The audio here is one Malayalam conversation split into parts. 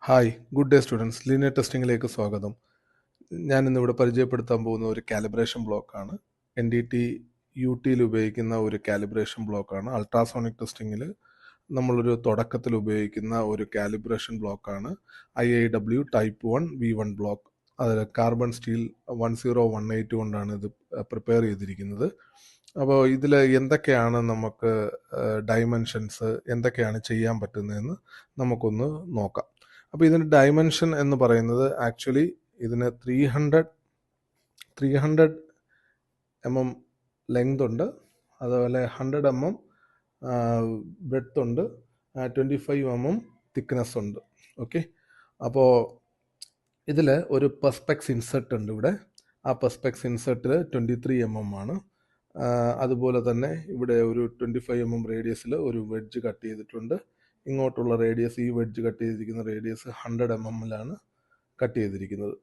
Hi, good day students. Linear ടെസ്റ്റിംഗിലേക്ക് സ്വാഗതം. ഞാൻ ഇന്നിവിടെ പരിചയപ്പെടുത്താൻ പോകുന്ന ഒരു കാലിബ്രേഷൻ ബ്ലോക്കാണ്. NDT UTയിൽ ഉപയോഗിക്കുന്ന ഒരു കാലിബ്രേഷൻ ബ്ലോക്കാണ്. അൾട്രാസോണിക് ടെസ്റ്റിങ്ങിൽ നമ്മളൊരു തുടക്കത്തിൽ ഉപയോഗിക്കുന്ന ഒരു കാലിബ്രേഷൻ ബ്ലോക്കാണ് IIW ടൈപ്പ് 1 V1 ബ്ലോക്ക്. അതിൽ കാർബൺ സ്റ്റീൽ 10182 കൊണ്ടാണ് ഇത് പ്രിപ്പയർ ചെയ്തിരിക്കുന്നത്. അപ്പോൾ ഇതിൽ എന്തൊക്കെയാണ് നമുക്ക് ഡൈമെൻഷൻസ്, എന്തൊക്കെയാണ് ചെയ്യാൻ പറ്റുന്നതെന്ന് നമുക്കൊന്ന് നോക്കാം. അപ്പോൾ ഇതിന് ഡൈമെൻഷൻ എന്ന് പറയുന്നത് ആക്ച്വലി ഇതിന് 300 mm ലെങ്ത് ഉണ്ട്, അതുപോലെ 100 mm ബ്രെഡ്ത്ത് ഉണ്ട്, 25 mm തിക്നെസ് ഉണ്ട്. ഓക്കെ, അപ്പോൾ ഇതിൽ ഒരു പെർസ്പെക്സ് ഇൻസെർട്ട് ഉണ്ട് ഇവിടെ. ആ പെർസ്പെക്സ് ഇൻസെർട്ടിൽ 23 mm ആണ്. അതുപോലെ തന്നെ ഇവിടെ ഒരു 25 mm റേഡിയസിൽ ഒരു വെഡ്ജ് കട്ട് ചെയ്തിട്ടുണ്ട്. ഇങ്ങോട്ടുള്ള റേഡിയസ്, ഈ വെഡ്ജ് കട്ട് ചെയ്തിരിക്കുന്ന റേഡിയസ് 100 mm കട്ട് ചെയ്തിരിക്കുന്നത്.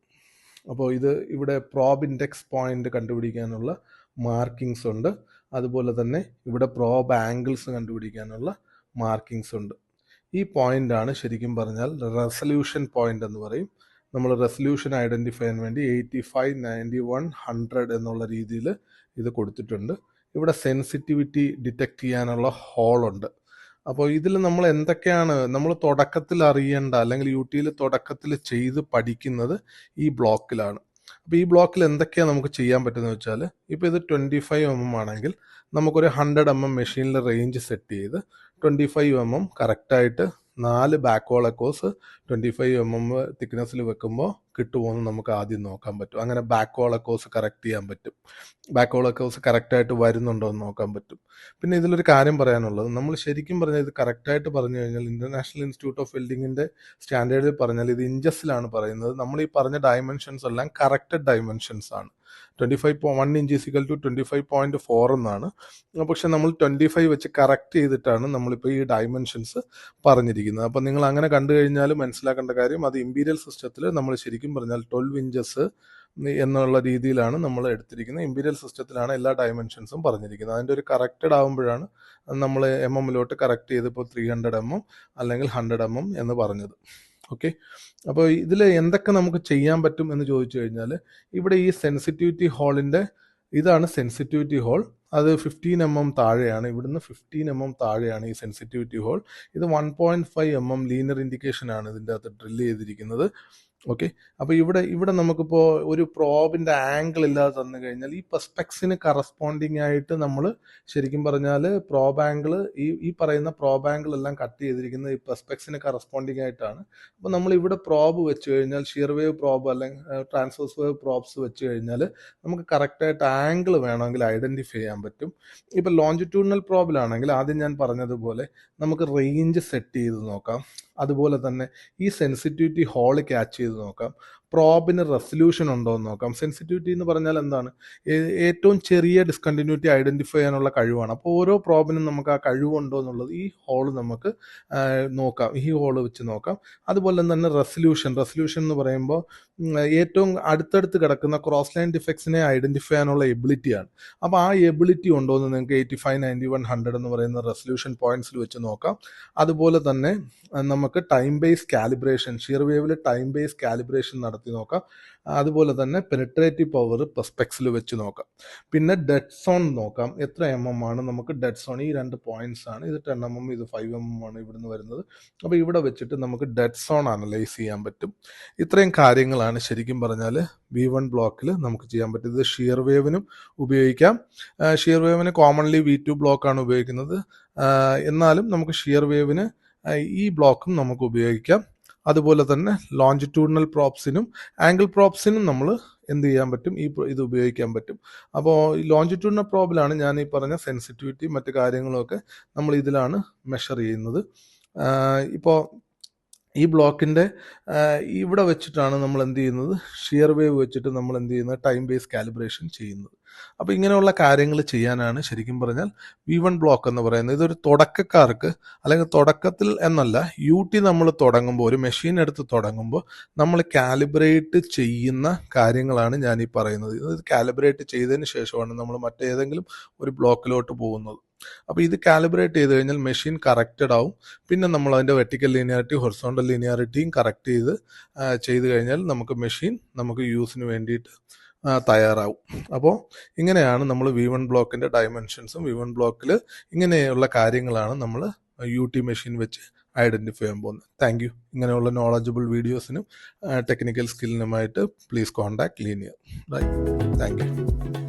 അപ്പോൾ ഇത് ഇവിടെ പ്രോബ് ഇൻഡെക്സ് പോയിന്റ് കണ്ടുപിടിക്കാനുള്ള മാർക്കിങ്സ് ഉണ്ട്. അതുപോലെ തന്നെ ഇവിടെ പ്രോബ് ആംഗിൾസ് കണ്ടുപിടിക്കാനുള്ള മാർക്കിങ്സ് ഉണ്ട്. ഈ പോയിന്റാണ് ശരിക്കും പറഞ്ഞാൽ റെസല്യൂഷൻ പോയിന്റ് എന്ന് പറയും. നമ്മൾ റെസല്യൂഷൻ ഐഡൻറ്റിഫൈ ചെയ്യാൻ വേണ്ടി 85, 91, 100 എന്നുള്ള രീതിയിൽ ഇത് കൊടുത്തിട്ടുണ്ട്. ഇവിടെ സെൻസിറ്റിവിറ്റി ഡിറ്റക്റ്റ് ചെയ്യാനുള്ള ഹോളുണ്ട്. അപ്പോൾ ഇതിൽ നമ്മൾ എന്തൊക്കെയാണ് നമ്മൾ തുടക്കത്തിൽ അറിയേണ്ട, അല്ലെങ്കിൽ UTയിൽ തുടക്കത്തിൽ ചെയ്ത് പഠിക്കുന്നത് ഈ ബ്ലോക്കിലാണ്. അപ്പോൾ ഈ ബ്ലോക്കിൽ എന്തൊക്കെയാണ് നമുക്ക് ചെയ്യാൻ പറ്റുന്നത് വെച്ചാൽ, ഇപ്പോൾ ഇത് 25 mm ആണെങ്കിൽ നമുക്കൊരു 100 mm മെഷീനിൽ റേഞ്ച് സെറ്റ് ചെയ്ത് 25 mm കറക്റ്റായിട്ട് 4 ബാക്ക് ഹോൾ എക്കോസ് 25 mm തിക്നെസ്സിൽ വെക്കുമ്പോൾ കിട്ടുമോയെന്ന് നമുക്ക് ആദ്യം നോക്കാൻ പറ്റും. അങ്ങനെ ബാക്ക് ഹോൾ എക്കോസ് കറക്റ്റ് ചെയ്യാൻ പറ്റും. ബാക്ക് ഹോൾ എക്കോസ് കറക്റ്റായിട്ട് വരുന്നുണ്ടോ എന്ന് നോക്കാൻ പറ്റും. പിന്നെ ഇതിലൊരു കാര്യം പറയാനുള്ളത്, നമ്മൾ ശരിക്കും പറഞ്ഞാൽ ഇത് കറക്റ്റായിട്ട് പറഞ്ഞു കഴിഞ്ഞാൽ ഇന്റർനാഷണൽ ഇൻസ്റ്റിറ്റ്യൂട്ട് ഓഫ് വെൽഡിങ്ങിൻ്റെ സ്റ്റാൻഡേർഡിൽ പറഞ്ഞാൽ ഇത് ഇഞ്ചസിലാണ് പറയുന്നത്. നമ്മൾ ഈ പറഞ്ഞ ഡയമെൻഷൻസ് എല്ലാം കറക്റ്റഡ് ഡയമെൻഷൻസ് ആണ്. 1 inch is equal to 25.4 എന്നാണ്. പക്ഷെ നമ്മൾ 25 വെച്ച് കറക്റ്റ് ചെയ്തിട്ടാണ് നമ്മളിപ്പോൾ ഈ ഡയമെൻഷൻസ് പറഞ്ഞിരിക്കുന്നത്. അപ്പം നിങ്ങൾ അങ്ങനെ കണ്ടു കഴിഞ്ഞാൽ മനസ്സിലാക്കേണ്ട കാര്യം, അത് ഇമ്പീരിയൽ സിസ്റ്റത്തിൽ നമ്മൾ ശരിക്കും പറഞ്ഞാൽ 12 inches എന്നുള്ള രീതിയിലാണ് നമ്മൾ എടുത്തിരിക്കുന്നത്. ഇമ്പീരിയൽ സിസ്റ്റത്തിലാണ് എല്ലാ ഡയമെൻഷൻസും പറഞ്ഞിരിക്കുന്നത്. അതിൻ്റെ ഒരു കറക്റ്റഡ് ആകുമ്പോഴാണ് നമ്മൾ MM കറക്റ്റ് ചെയ്തിപ്പോൾ 300 mm അല്ലെങ്കിൽ 100 mm എന്ന് പറഞ്ഞത്. ഓക്കെ, അപ്പോൾ ഇതിൽ എന്തൊക്കെ നമുക്ക് ചെയ്യാൻ പറ്റും എന്ന് ചോദിച്ചു കഴിഞ്ഞാൽ, ഇവിടെ ഈ സെൻസിറ്റിവിറ്റി ഹോളിൻ്റെ ഇതാണ് സെൻസിറ്റിവിറ്റി ഹോൾ. അത് 15 mm താഴെയാണ്. ഇവിടുന്ന് 15 mm താഴെയാണ് ഈ സെൻസിറ്റിവിറ്റി ഹോൾ. ഇത് 1.5 mm ലീനിയർ ഇൻഡിക്കേഷൻ ആണ് ഇതിൻ്റെ അകത്ത് ഡ്രിൽ ചെയ്തിരിക്കുന്നത്. ഓക്കെ, അപ്പോൾ ഇവിടെ നമുക്കിപ്പോൾ ഒരു പ്രോബിൻ്റെ ആംഗിൾ ഇല്ലാതെ തന്നു കഴിഞ്ഞാൽ ഈ പെർസ്പെക്സിന് കറസ്പോണ്ടിങ് ആയിട്ട് നമ്മൾ ശരിക്കും പറഞ്ഞാൽ പ്രോബ് ആംഗിൾ, ഈ പറയുന്ന പ്രോബ് ആംഗിൾ എല്ലാം കട്ട് ചെയ്തിരിക്കുന്നത് ഈ പെർസ്പെക്സിന് കറസ്പോണ്ടിങ് ആയിട്ടാണ്. അപ്പോൾ നമ്മൾ ഇവിടെ പ്രോബ് വെച്ച് കഴിഞ്ഞാൽ, ഷിയർ വേവ് പ്രോബ് അല്ലെങ്കിൽ ട്രാൻസ്വേഴ്സ് വേവ് പ്രോബ്സ് വെച്ച് കഴിഞ്ഞാൽ നമുക്ക് കറക്റ്റായിട്ട് ആംഗിൾ വേണമെങ്കിൽ ഐഡൻറ്റിഫൈ ചെയ്യാൻ പറ്റും. ഇപ്പോൾ ലോഞ്ചിറ്റ്യൂഡിനൽ പ്രോബിലാണെങ്കിൽ ആദ്യം ഞാൻ പറഞ്ഞതുപോലെ നമുക്ക് റേഞ്ച് സെറ്റ് ചെയ്ത് നോക്കാം. അതുപോലെ തന്നെ ഈ സെൻസിറ്റിവിറ്റി ഹോൾ ക്യാച്ച് ചെയ്ത് നോക്കാം. പ്രോബിന് റെസല്യൂഷൻ ഉണ്ടോ എന്ന് നോക്കാം. സെൻസിറ്റിവിറ്റി എന്ന് പറഞ്ഞാൽ എന്താണ്? ഏറ്റവും ചെറിയ ഡിസ്കണ്ടിന്യൂറ്റി ഐഡൻറ്റിഫൈ ചെയ്യാനുള്ള കഴിവാണ്. അപ്പോൾ ഓരോ പ്രോബിനും നമുക്ക് ആ കഴിവുണ്ടോ എന്നുള്ളത് ഈ ഹോൾ നമുക്ക് നോക്കാം, ഈ ഹോൾ വെച്ച് നോക്കാം. അതുപോലെ തന്നെ റെസല്യൂഷൻ എന്ന് പറയുമ്പോൾ ഏറ്റവും അടുത്തടുത്ത് കിടക്കുന്ന ക്രോസ് ലൈൻ ഡിഫെക്ട്സിനെ ഐഡൻറ്റിഫൈ ചെയ്യാനുള്ള എബിലിറ്റിയാണ്. അപ്പോൾ ആ എബിലിറ്റി ഉണ്ടോ എന്ന് നിങ്ങൾക്ക് 85, 91, 100 എന്ന് പറയുന്ന റെസല്യൂഷൻ പോയിന്റ്സിൽ വെച്ച് നോക്കാം. അതുപോലെ തന്നെ നമുക്ക് ടൈം ബേസ് കാലിബ്രേഷൻ, ഷിയർ വേവിൽ ടൈം ബേസ് കാലിബ്രേഷൻ നടത്തി നോക്കാം. അതുപോലെ തന്നെ പെനിട്രേറ്റീവ് പവർ പെർസ്പെക്സിൽ വെച്ച് നോക്കാം. പിന്നെ ഡെഡ് സോൺ നോക്കാം. എത്ര MM ആണ് നമുക്ക് ഡെഡ് സോൺ? ഈ 2 പോയിന്റ്സ് ആണ്. ഇത് 10 mm, ഇത് 5 mm ആണ് ഇവിടുന്ന് വരുന്നത്. അപ്പോൾ ഇവിടെ വെച്ചിട്ട് നമുക്ക് ഡെഡ് സോൺ അനലൈസ് ചെയ്യാൻ പറ്റും. ഇത്രയും കാര്യങ്ങളാണ് ശരിക്കും പറഞ്ഞാൽ V1 ബ്ലോക്കിൽ നമുക്ക് ചെയ്യാൻ പറ്റും. ഇത് ഷിയർ വേവിനും ഉപയോഗിക്കാം. ഷിയർ വേവിന് കോമൺലി V2 ബ്ലോക്കാണ് ഉപയോഗിക്കുന്നത്. എന്നാലും നമുക്ക് ഷിയർ വേവിന് ഈ ബ്ലോക്കും നമുക്ക് ഉപയോഗിക്കാം. അതുപോലെ തന്നെ ലോഞ്ചിറ്റ്യൂഡിനൽ പ്രോപ്സിനും ആംഗിൾ പ്രോപ്സിനും നമ്മൾ എന്ത് ചെയ്യാൻ പറ്റും? ഇത് ഉപയോഗിക്കാൻ പറ്റും. അപ്പോൾ ലോഞ്ചിറ്റ്യൂഡിനൽ പ്രോബിലാണ് ഞാൻ ഈ പറഞ്ഞ സെൻസിറ്റിവിറ്റി മറ്റു കാര്യങ്ങളൊക്കെ നമ്മൾ ഇതിലാണ് മെഷർ ചെയ്യുന്നത്. ഇപ്പോൾ ഈ ബ്ലോക്കിൻ്റെ ഇവിടെ വെച്ചിട്ടാണ് നമ്മൾ എന്ത് ചെയ്യുന്നത്? ഷിയർ വേവ് വെച്ചിട്ട് നമ്മൾ എന്ത് ചെയ്യുന്നത്? ടൈം ബേസ് കാലിബ്രേഷൻ ചെയ്യുന്നത്. അപ്പോൾ ഇങ്ങനെയുള്ള കാര്യങ്ങൾ ചെയ്യാനാണ് ശരിക്കും പറഞ്ഞാൽ V1 ബ്ലോക്ക് എന്ന് പറയുന്നത്. ഇതൊരു തുടക്കക്കാർക്ക്, അല്ലെങ്കിൽ തുടക്കത്തിൽ എന്നല്ല, UT നമ്മൾ തുടങ്ങുമ്പോൾ, ഒരു മെഷീൻ എടുത്ത് തുടങ്ങുമ്പോൾ നമ്മൾ കാലിബ്രേറ്റ് ചെയ്യുന്ന കാര്യങ്ങളാണ് ഞാൻ ഈ പറയുന്നത്. ഇത് കാലിബ്രേറ്റ് ചെയ്തതിന് ശേഷമാണ് നമ്മൾ മറ്റേതെങ്കിലും ഒരു ബ്ലോക്കിലോട്ട് പോകുന്നത്. അപ്പോൾ ഇത് കാലിബ്രേറ്റ് ചെയ്ത് കഴിഞ്ഞാൽ മെഷീൻ കറക്റ്റഡ് ആവും. പിന്നെ നമ്മൾ അതിൻ്റെ വെർട്ടിക്കൽ ലീനിയാരിറ്റി ഹൊറിസോണ്ടൽ ലീനിയാരിറ്റിയും കറക്റ്റ് ചെയ്ത് കഴിഞ്ഞാൽ മെഷീൻ നമുക്ക് യൂസിന് വേണ്ടിയിട്ട് തയ്യാറാവും. അപ്പോൾ ഇങ്ങനെയാണ് നമ്മൾ V1 ബ്ലോക്കിൻ്റെ ഡയമെൻഷൻസും V1 ബ്ലോക്കിൽ ഇങ്ങനെയുള്ള കാര്യങ്ങളാണ് നമ്മൾ UT മെഷീൻ വെച്ച് ഐഡൻറ്റിഫൈ ചെയ്യാൻ പോകുന്നത്. Thank you. ഇങ്ങനെയുള്ള നോളജബിൾ വീഡിയോസിനും ടെക്നിക്കൽ സ്കില്ലിനുമായിട്ട് please contact linear. Right. Thank U.